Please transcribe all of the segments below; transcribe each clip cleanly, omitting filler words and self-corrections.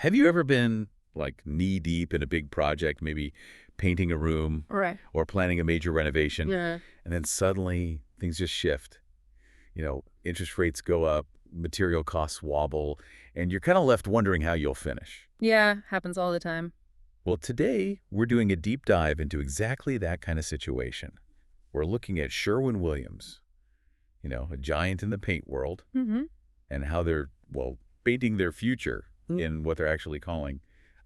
Have you ever been like knee deep in a big project, maybe painting a room Right. or planning a major renovation, Yeah. and then suddenly things just shift? Interest rates go up, material costs wobble, and you're kind of left wondering how you'll finish. Yeah, happens all the time. Well, today we're doing a deep dive into exactly that kind of situation. We're looking at Sherwin-Williams, a giant in the paint world, Mm-hmm. and how they're, painting their future in what they're actually calling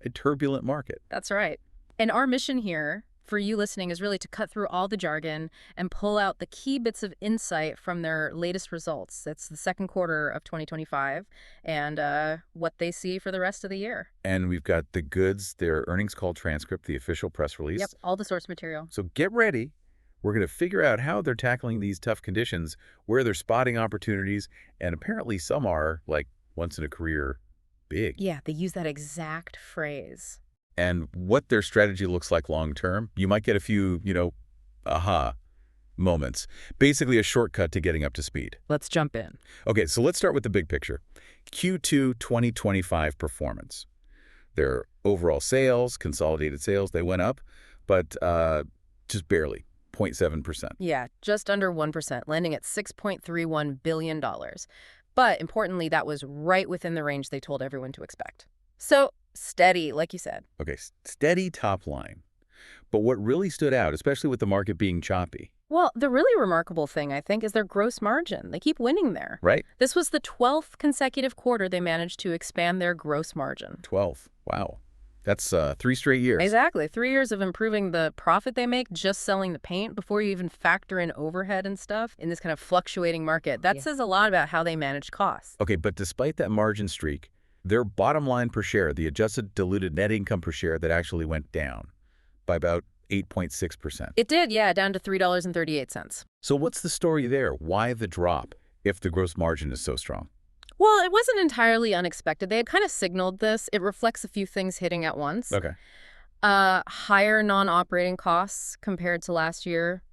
a turbulent market. That's right. And our mission here for you listening is really to cut through all the jargon and pull out the key bits of insight from their latest results. It's the second quarter of 2025 and what they see for the rest of the year. And we've got the goods, their earnings call transcript, the official press release. Yep, all the source material. So get ready. We're going to figure out how they're tackling these tough conditions, where they're spotting opportunities, and apparently some are, like, once in a career big. Yeah, they use that exact phrase. And what their strategy looks like long term. You might get a few, aha moments. Basically a shortcut to getting up to speed. Let's jump in. Okay, so let's start with the big picture. Q2 2025 performance. Their overall sales, consolidated sales, they went up, but just barely, 0.7%. Yeah, just under 1%, landing at $6.31 billion. But importantly, that was right within the range they told everyone to expect. So steady, like you said. Okay, steady top line. But what really stood out, especially with the market being choppy, Well, the really remarkable thing, I think, is their gross margin. They keep winning there. right? This was the 12th consecutive quarter they managed to expand their gross margin. 12. Wow. That's 3 straight years. Exactly. 3 years of improving the profit they make just selling the paint before you even factor in overhead and stuff in this kind of fluctuating market. That says a lot about how they manage costs. Okay, but despite that margin streak, their bottom line per share, the adjusted diluted net income per share, that actually went down by about 8.6%. It did, yeah, down to $3.38. So what's the story there? Why the drop if the gross margin is so strong? Well, it wasn't entirely unexpected. They had kind of signaled this. It reflects a few things hitting at once. Okay. Higher non-operating costs compared to last year,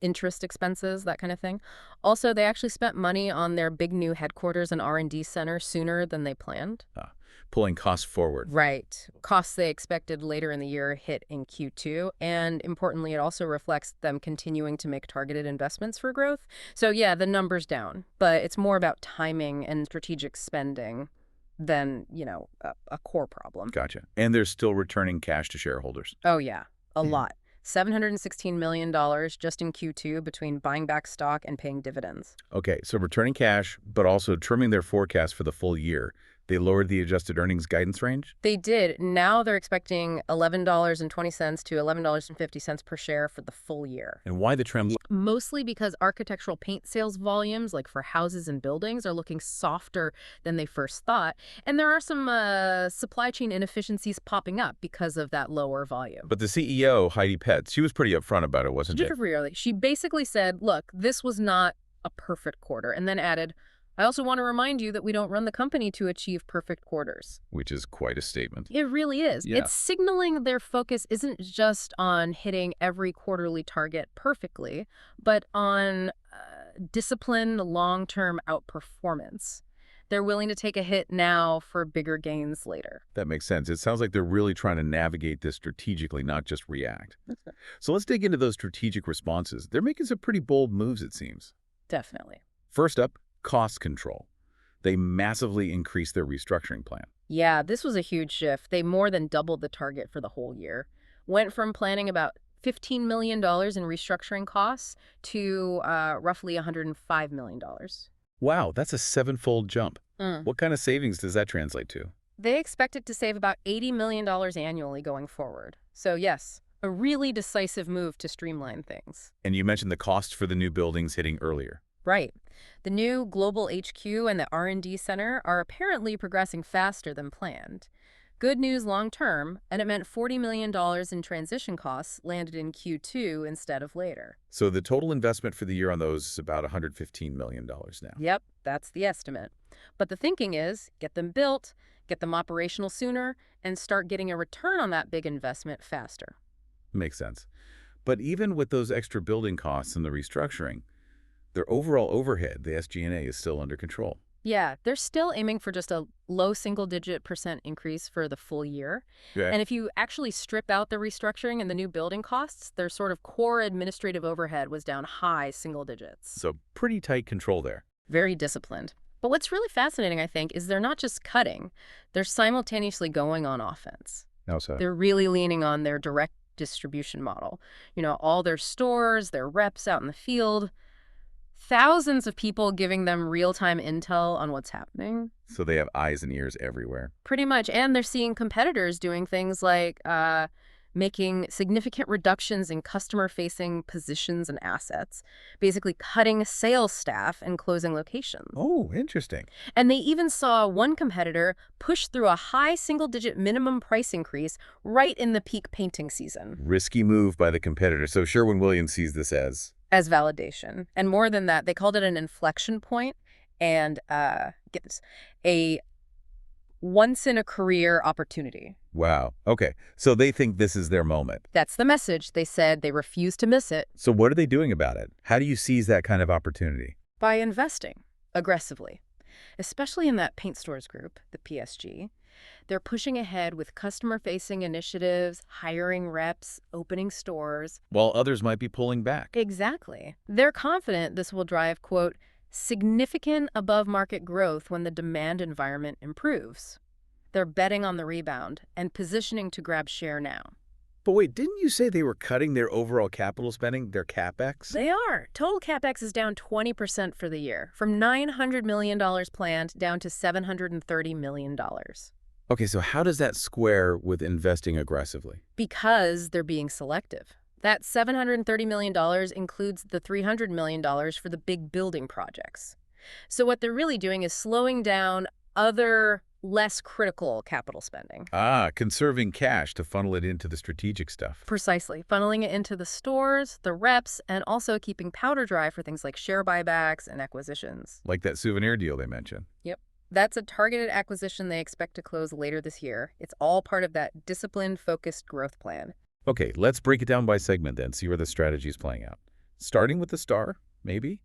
interest expenses, that kind of thing. Also, they actually spent money on their big new headquarters and R&D center sooner than they planned. Pulling costs forward. Right. Costs they expected later in the year hit in Q2. And importantly, it also reflects them continuing to make targeted investments for growth. So yeah, the number's down, but it's more about timing and strategic spending than, a core problem. Gotcha. And they're still returning cash to shareholders. Oh, yeah, a lot. $716 million just in Q2 between buying back stock and paying dividends. Okay, so returning cash, but also trimming their forecast for the full year. They lowered the adjusted earnings guidance range? They did. Now they're expecting $11.20 to $11.50 per share for the full year. And why the trim? Mostly because architectural paint sales volumes, like for houses and buildings, are looking softer than they first thought. And there are some supply chain inefficiencies popping up because of that lower volume. But the CEO, Heidi Petz, she was pretty upfront about it, wasn't she? She basically said, look, this was not a perfect quarter, and then added, I also want to remind you that we don't run the company to achieve perfect quarters. Which is quite a statement. It really is. Yeah. It's signaling their focus isn't just on hitting every quarterly target perfectly, but on disciplined long-term outperformance. They're willing to take a hit now for bigger gains later. That makes sense. It sounds like they're really trying to navigate this strategically, not just react. So let's dig into those strategic responses. They're making some pretty bold moves, it seems. Definitely. First up, cost control. They massively increased their restructuring plan. Yeah, this was a huge shift. They more than doubled the target for the whole year. Went from planning about $15 million in restructuring costs to roughly $105 million. Wow, that's a 7-fold jump. What kind of savings does that translate to? They expected to save about $80 million annually going forward. So yes, a really decisive move to streamline things. And you mentioned the costs for the new buildings hitting earlier. Right. The new global HQ and the R&D center are apparently progressing faster than planned. Good news long term, and it meant $40 million in transition costs landed in Q2 instead of later. So the total investment for the year on those is about $115 million now. Yep, that's the estimate. But the thinking is, get them built, get them operational sooner, and start getting a return on that big investment faster. Makes sense. But even with those extra building costs and the restructuring, their overall overhead, the SG&A, is still under control. Yeah, they're still aiming for just a low single-digit % increase for the full year. Okay. And if you actually strip out the restructuring and the new building costs, their sort of core administrative overhead was down high single digits. So pretty tight control there. Very disciplined. But what's really fascinating, I think, is they're not just cutting. They're simultaneously going on offense. How so? They're really leaning on their direct distribution model. All their stores, their reps out in the field, thousands of people giving them real-time intel on what's happening. So they have eyes and ears everywhere. Pretty much. And they're seeing competitors doing things like making significant reductions in customer-facing positions and assets, basically cutting sales staff and closing locations. Oh, interesting. And they even saw one competitor push through a high single-digit minimum price increase right in the peak painting season. Risky move by the competitor. So Sherwin-Williams sees this as validation. And more than that, they called it an inflection point and, get this, a once-in-a-career opportunity. Wow. Okay. So they think this is their moment. That's the message. They said they refuse to miss it. So what are they doing about it? How do you seize that kind of opportunity? By investing aggressively, especially in that paint stores group, the PSG. They're pushing ahead with customer-facing initiatives, hiring reps, opening stores. While others might be pulling back. Exactly. They're confident this will drive, quote, significant above-market growth when the demand environment improves. They're betting on the rebound and positioning to grab share now. But wait, didn't you say they were cutting their overall capital spending, their CapEx? They are. Total CapEx is down 20% for the year, from $900 million planned down to $730 million. Okay, so how does that square with investing aggressively? Because they're being selective. That $730 million includes the $300 million for the big building projects. So what they're really doing is slowing down other less critical capital spending. Conserving cash to funnel it into the strategic stuff. Precisely. Funneling it into the stores, the reps, and also keeping powder dry for things like share buybacks and acquisitions. Like that souvenir deal they mentioned. Yep. That's a targeted acquisition they expect to close later this year. It's all part of that disciplined, focused growth plan. Okay, let's break it down by segment then, see where the strategy is playing out. Starting with the star, maybe?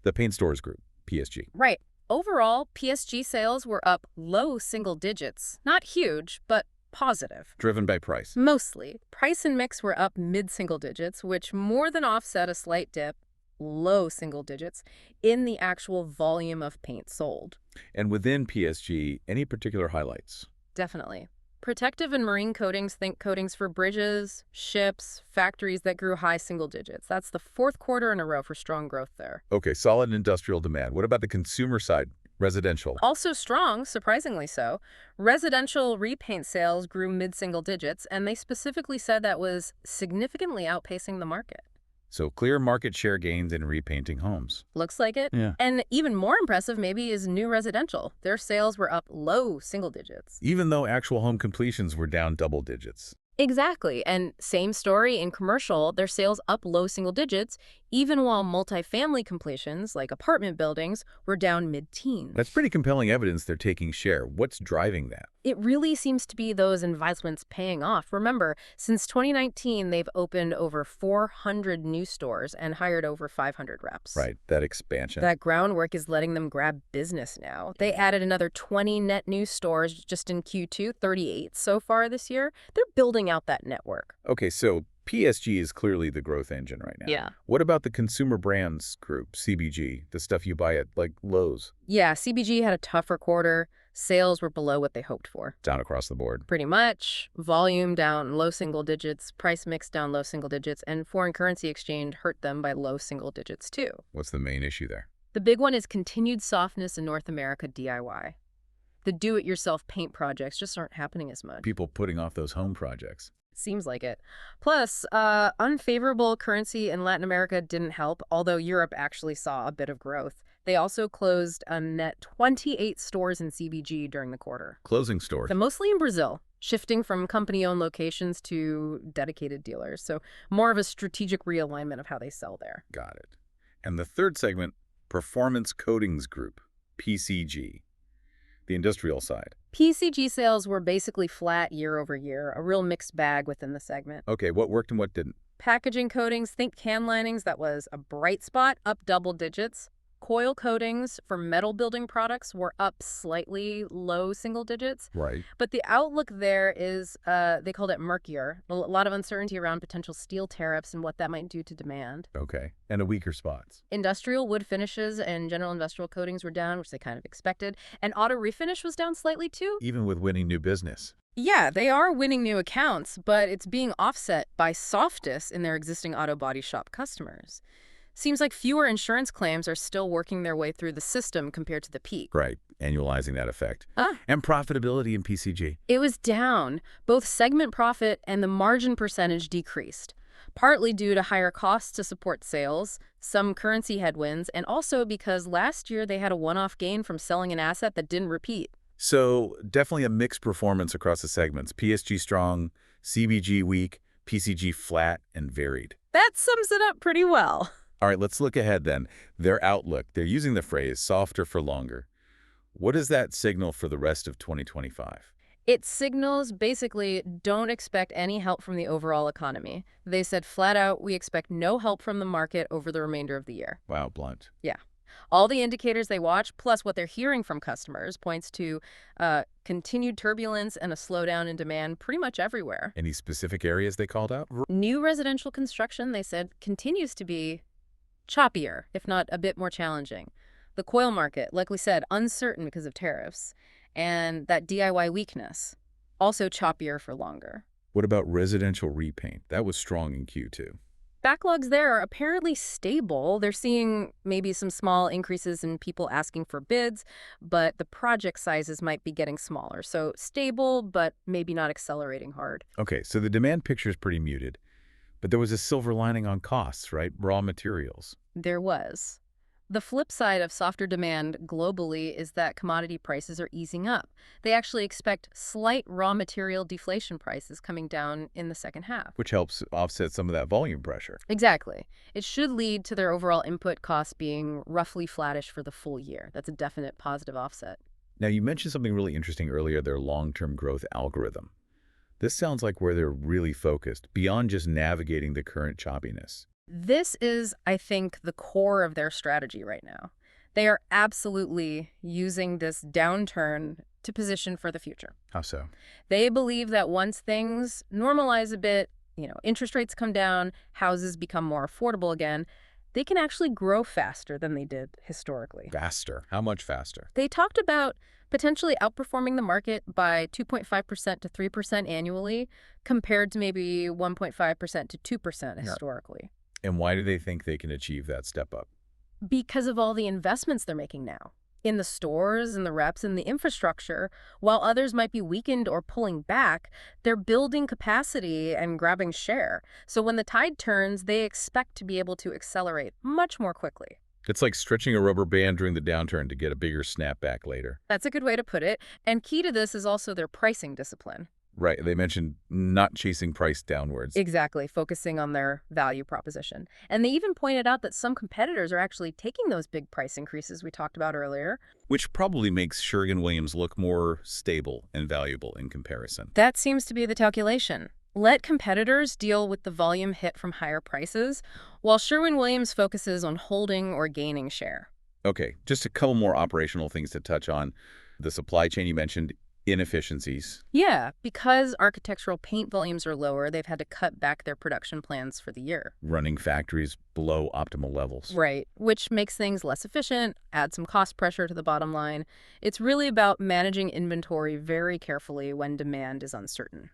The Paint Stores Group, PSG. Right. Overall, PSG sales were up low single digits. Not huge, but positive. Driven by price. Mostly. Price and mix were up mid-single digits, which more than offset a slight dip, low single digits, in the actual volume of paint sold. And within PSG, any particular highlights? Definitely. Protective and marine coatings, think coatings for bridges, ships, factories that grew high single digits. That's the fourth quarter in a row for strong growth there. Okay, solid industrial demand. What about the consumer side, residential? Also strong, surprisingly so. Residential repaint sales grew mid-single digits, and they specifically said that was significantly outpacing the market. So clear market share gains in repainting homes. Looks like it. Yeah. And even more impressive maybe is new residential. Their sales were up low single digits. Even though actual home completions were down double digits. Exactly. And same story in commercial, their sales up low single digits, even while multifamily completions, like apartment buildings, were down mid-teens. That's pretty compelling evidence they're taking share. What's driving that? It really seems to be those investments paying off. Remember, since 2019, they've opened over 400 new stores and hired over 500 reps. Right, that expansion. That groundwork is letting them grab business now. They added another 20 net new stores just in Q2, 38 so far this year. They're building out that network. Okay, so PSG is clearly the growth engine right now. Yeah. What about the consumer brands group, CBG, the stuff you buy at, like, Lowe's? Yeah, CBG had a tougher quarter. Sales were below what they hoped for. Down across the board. Pretty much. Volume down low single digits, price mix down low single digits, and foreign currency exchange hurt them by low single digits too. What's the main issue there? The big one is continued softness in North America DIY. The do-it-yourself paint projects just aren't happening as much. People putting off those home projects. Seems like it. Plus, unfavorable currency in Latin America didn't help, although Europe actually saw a bit of growth. They also closed a net 28 stores in CBG during the quarter. Closing stores. Mostly in Brazil, shifting from company-owned locations to dedicated dealers. So more of a strategic realignment of how they sell there. Got it. And the third segment, Performance Coatings Group, PCG. The industrial side. PCG sales were basically flat year over year, a real mixed bag within the segment. Okay, what worked and what didn't? Packaging coatings, think can linings, that was a bright spot, up double digits. Coil coatings for metal building products were up slightly low single digits. Right. But the outlook there is, they called it murkier. A lot of uncertainty around potential steel tariffs and what that might do to demand. Okay. And a weaker spots. Industrial wood finishes and general industrial coatings were down, which they kind of expected. And auto refinish was down slightly too. Even with winning new business. Yeah, they are winning new accounts, but it's being offset by softness in their existing auto body shop customers. Seems like fewer insurance claims are still working their way through the system compared to the peak. Right. Annualizing that effect. Ah. And profitability in PCG. It was down. Both segment profit and the margin percentage decreased, partly due to higher costs to support sales, some currency headwinds, and also because last year they had a one-off gain from selling an asset that didn't repeat. So definitely a mixed performance across the segments. PSG strong, CBG weak, PCG flat and varied. That sums it up pretty well. All right, let's look ahead then. Their outlook, they're using the phrase softer for longer. What does that signal for the rest of 2025? It signals basically don't expect any help from the overall economy. They said flat out, we expect no help from the market over the remainder of the year. Wow, blunt. Yeah. All the indicators they watch, plus what they're hearing from customers, points to continued turbulence and a slowdown in demand pretty much everywhere. Any specific areas they called out? New residential construction, they said, continues to be choppier, if not a bit more challenging. The coil market, like we said, uncertain because of tariffs. And that DIY weakness, also choppier for longer. What about residential repaint? That was strong in Q2. Backlogs there are apparently stable. They're seeing maybe some small increases in people asking for bids, but the project sizes might be getting smaller. So stable, but maybe not accelerating hard. Okay, so the demand picture is pretty muted. But there was a silver lining on costs, right? Raw materials. There was. The flip side of softer demand globally is that commodity prices are easing up. They actually expect slight raw material deflation prices coming down in the second half. Which helps offset some of that volume pressure. Exactly. It should lead to their overall input costs being roughly flattish for the full year. That's a definite positive offset. Now, you mentioned something really interesting earlier, their long-term growth algorithm. This sounds like where they're really focused, beyond just navigating the current choppiness. This is, I think, the core of their strategy right now. They are absolutely using this downturn to position for the future. How so? They believe that once things normalize a bit, interest rates come down, houses become more affordable again, they can actually grow faster than they did historically. Faster? How much faster? They talked about potentially outperforming the market by 2.5% to 3% annually, compared to maybe 1.5% to 2% historically. And why do they think they can achieve that step up? Because of all the investments they're making now. In the stores and the reps and the infrastructure, while others might be weakened or pulling back, they're building capacity and grabbing share. So when the tide turns, they expect to be able to accelerate much more quickly. It's like stretching a rubber band during the downturn to get a bigger snapback later. That's a good way to put it. And key to this is also their pricing discipline. Right. They mentioned not chasing price downwards. Exactly, focusing on their value proposition. And they even pointed out that some competitors are actually taking those big price increases we talked about earlier. Which probably makes Sherwin-Williams look more stable and valuable in comparison. That seems to be the calculation. Let competitors deal with the volume hit from higher prices, while Sherwin-Williams focuses on holding or gaining share. Okay, just a couple more operational things to touch on. The supply chain you mentioned, inefficiencies. Yeah, because architectural paint volumes are lower, they've had to cut back their production plans for the year. Running factories below optimal levels. Right, which makes things less efficient, adds some cost pressure to the bottom line. It's really about managing inventory very carefully when demand is uncertain.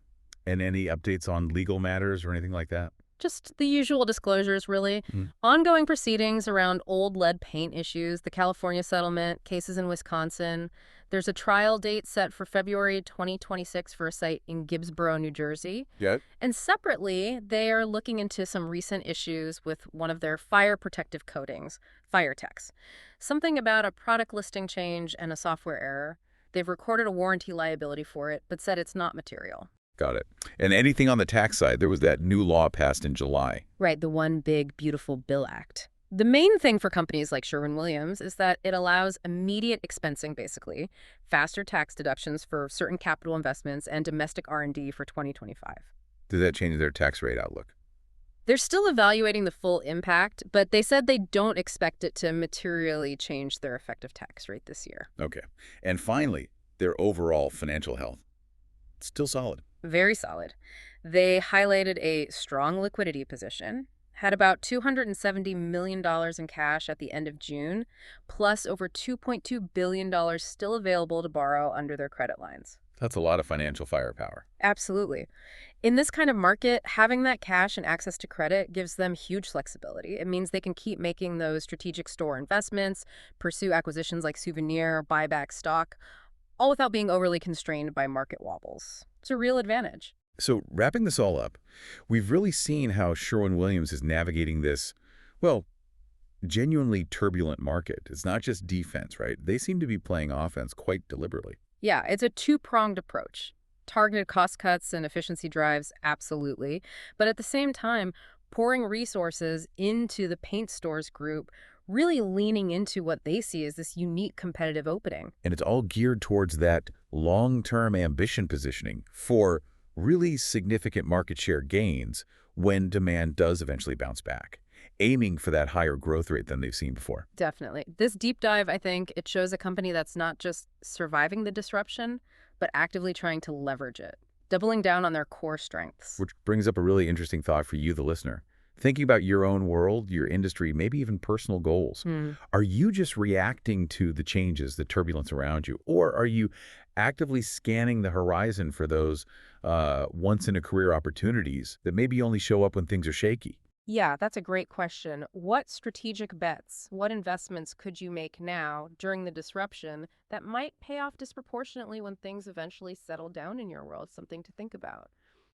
And any updates on legal matters or anything like that? Just the usual disclosures, really. Ongoing proceedings around old lead paint issues, the California settlement, cases in Wisconsin. There's a trial date set for February 2026 for a site in Gibbsboro, New Jersey. Yeah. And separately, they are looking into some recent issues with one of their fire protective coatings, FireTex. Something about a product listing change and a software error. They've recorded a warranty liability for it, but said it's not material. Got it. And anything on the tax side, there was that new law passed in July. Right, the One Big Beautiful Bill Act. The main thing for companies like Sherwin-Williams is that it allows immediate expensing, basically, faster tax deductions for certain capital investments and domestic R&D for 2025. Does that change their tax rate outlook? They're still evaluating the full impact, but they said they don't expect it to materially change their effective tax rate this year. Okay. And finally, their overall financial health. Still solid. Very solid. They highlighted a strong liquidity position, had about $270 million in cash at the end of June, plus over $2.2 billion still available to borrow under their credit lines. That's a lot of financial firepower. Absolutely. In this kind of market, having that cash and access to credit gives them huge flexibility. It means they can keep making those strategic store investments, pursue acquisitions like Souvenir, buy back stock, all without being overly constrained by market wobbles. It's a real advantage. So wrapping this all up, we've really seen how Sherwin-Williams is navigating this, well, genuinely turbulent market. It's not just defense, right? They seem to be playing offense quite deliberately. Yeah, it's a two-pronged approach. Targeted cost cuts and efficiency drives, absolutely. But at the same time, pouring resources into the paint stores group, really leaning into what they see as this unique competitive opening. And it's all geared towards that long-term ambition positioning for really significant market share gains when demand does eventually bounce back, aiming for that higher growth rate than they've seen before. Definitely. This deep dive, I think, it shows a company that's not just surviving the disruption, but actively trying to leverage it, doubling down on their core strengths. Which brings up a really interesting thought for you, the listener. Thinking about your own world, your industry, maybe even personal goals. Are you just reacting to the changes, the turbulence around you, or are you actively scanning the horizon for those once-in-a-career opportunities that maybe only show up when things are shaky? Yeah, that's a great question. What strategic bets, what investments could you make now during the disruption that might pay off disproportionately when things eventually settle down in your world? Something to think about.